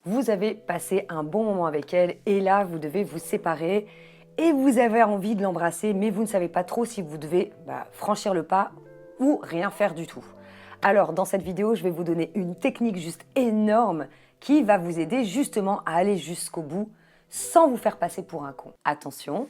vous avez passé un bon moment avec elle et là, vous devez vous séparer et vous avez envie de l'embrasser, mais vous ne savez pas trop si vous devez franchir le pas ou rien faire du tout. Alors, dans cette vidéo, je vais vous donner une technique juste énorme qui va vous aider justement à aller jusqu'au bout sans vous faire passer pour un con. Attention,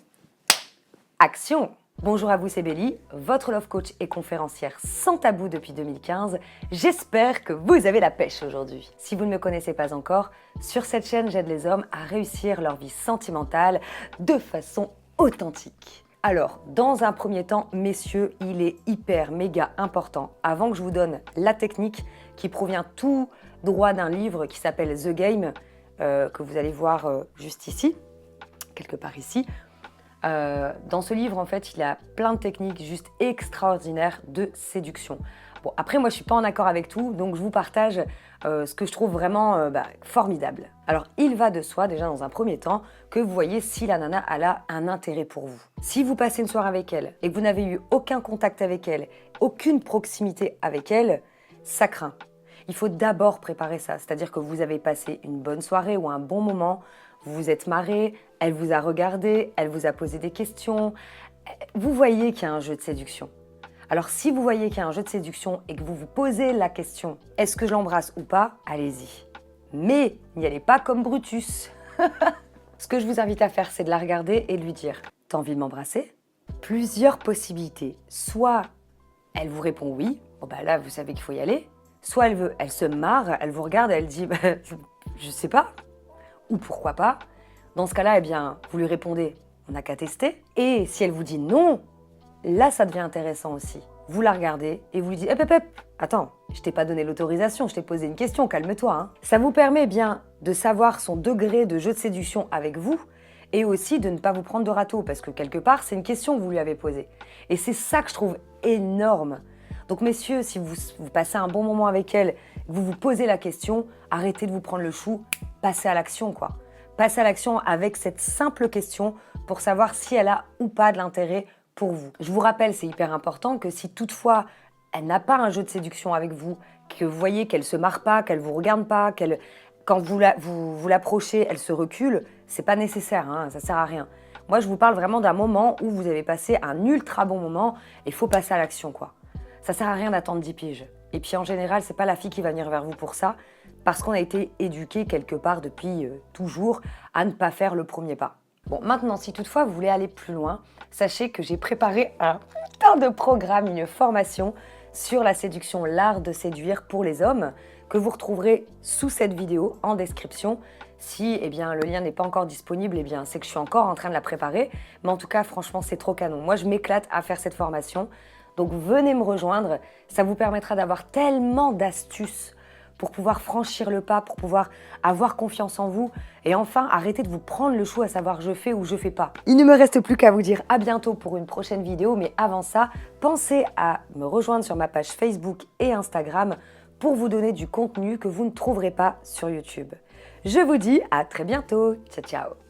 action! Bonjour à vous, c'est Bélie, votre love coach et conférencière sans tabou depuis 2015. J'espère que vous avez la pêche aujourd'hui. Si vous ne me connaissez pas encore, sur cette chaîne, j'aide les hommes à réussir leur vie sentimentale de façon authentique. Alors, dans un premier temps, messieurs, il est hyper méga important, avant que je vous donne la technique qui provient tout droit d'un livre qui s'appelle The Game, que vous allez voir juste ici, quelque part ici. Dans ce livre, en fait, il y a plein de techniques juste extraordinaires de séduction. Bon, après, moi, je suis pas en accord avec tout, donc je vous partage ce que je trouve vraiment formidable. Alors, il va de soi, déjà dans un premier temps, que vous voyez si la nana elle a un intérêt pour vous. Si vous passez une soirée avec elle et que vous n'avez eu aucun contact avec elle, aucune proximité avec elle, ça craint. Il faut d'abord préparer ça, c'est-à-dire que vous avez passé une bonne soirée ou un bon moment, vous vous êtes marré, elle vous a regardé, elle vous a posé des questions. Vous voyez qu'il y a un jeu de séduction. Alors si vous voyez qu'il y a un jeu de séduction et que vous vous posez la question « est-ce que je l'embrasse ou pas ?» allez-y. Mais n'y allez pas comme Brutus. Ce que je vous invite à faire, c'est de la regarder et de lui dire « t'as envie de m'embrasser ?» Plusieurs possibilités. Soit elle vous répond « oui », bon là vous savez qu'il faut y aller. Soit elle se marre, elle vous regarde, elle dit « je sais pas ». Ou pourquoi pas. Dans ce cas-là, eh bien, vous lui répondez « on n'a qu'à tester ». Et si elle vous dit non, là, ça devient intéressant aussi. Vous la regardez et vous lui dites « attends, je t'ai pas donné l'autorisation, je t'ai posé une question, calme-toi. Hein ». Ça vous permet bien de savoir son degré de jeu de séduction avec vous et aussi de ne pas vous prendre de râteau parce que quelque part, c'est une question que vous lui avez posée. Et c'est ça que je trouve énorme. Donc messieurs, si vous passez un bon moment avec elle, vous vous posez la question, arrêtez de vous prendre le chou, passez à l'action quoi. Passez à l'action avec cette simple question pour savoir si elle a ou pas de l'intérêt pour vous. Je vous rappelle, c'est hyper important que si toutefois elle n'a pas un jeu de séduction avec vous, que vous voyez qu'elle se marre pas, qu'elle vous regarde pas, quand vous l'approchez, elle se recule, c'est pas nécessaire, hein, ça sert à rien. Moi, je vous parle vraiment d'un moment où vous avez passé un ultra bon moment et il faut passer à l'action quoi. Ça sert à rien d'attendre 10 piges. Et puis en général, c'est pas la fille qui va venir vers vous pour ça, parce qu'on a été éduqué quelque part depuis toujours à ne pas faire le premier pas. Bon, maintenant, si toutefois vous voulez aller plus loin, sachez que j'ai préparé un putain de programme, une formation sur la séduction, l'art de séduire pour les hommes, que vous retrouverez sous cette vidéo en description. Si le lien n'est pas encore disponible, c'est que je suis encore en train de la préparer. Mais en tout cas, franchement, c'est trop canon. Moi, je m'éclate à faire cette formation. Donc venez me rejoindre, ça vous permettra d'avoir tellement d'astuces pour pouvoir franchir le pas, pour pouvoir avoir confiance en vous et enfin arrêter de vous prendre le chou à savoir je fais ou je fais pas. Il ne me reste plus qu'à vous dire à bientôt pour une prochaine vidéo, mais avant ça, pensez à me rejoindre sur ma page Facebook et Instagram pour vous donner du contenu que vous ne trouverez pas sur YouTube. Je vous dis à très bientôt, ciao ciao.